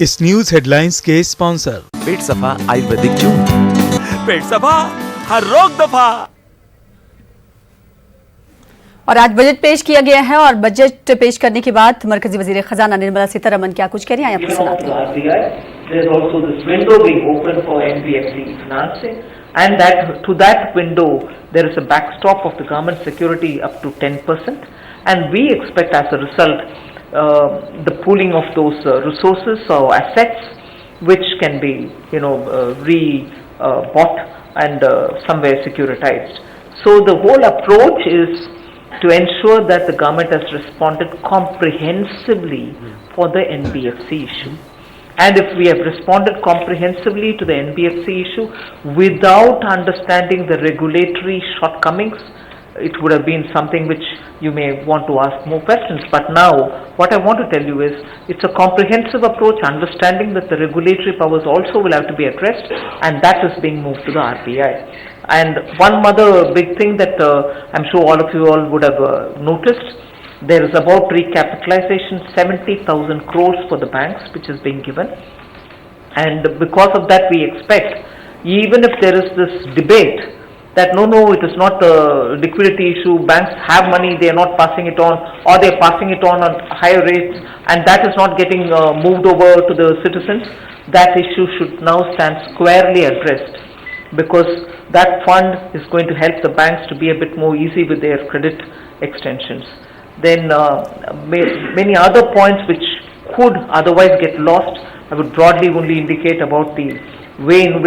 इस news headlines के sponsor पेट सफा आयुर्वेदिक चूर्ण, पेट सफा हर रोग दफा। और आज बजट पेश किया गया है और बजट पेश करने के बाद मरकजी वजीर खजाना निर्मला सीतारमन क्या कुछ कह रही हैं आपको सुनाते हैं। There's also this window being open for NBFC financing, and to that window there is a backstop of the government security up to 10%, and we expect as a result the pooling of those resources or assets which can be bought and somewhere securitized. So the whole approach is to ensure that the government has responded comprehensively for the NBFC issue. And if we have responded comprehensively to the NBFC issue without understanding the regulatory shortcomings, it would have been something which you may want to ask more questions. But now, what I want to tell you is, it's a comprehensive approach, understanding that the regulatory powers also will have to be addressed, and that is being moved to the RBI. And one other big thing that I'm sure all of you all would have noticed, there is about recapitalization 70,000 crores for the banks which is being given, and because of that we expect, even if there is this debate that no it is not a liquidity issue, banks have money, they are not passing it on, or they are passing it on higher rates, and that is not getting moved over to the citizens, that issue should now stand squarely addressed, because that fund is going to help the banks to be a bit more easy with their credit extensions. Then many other points which could otherwise get lost, I would broadly only indicate about the way in which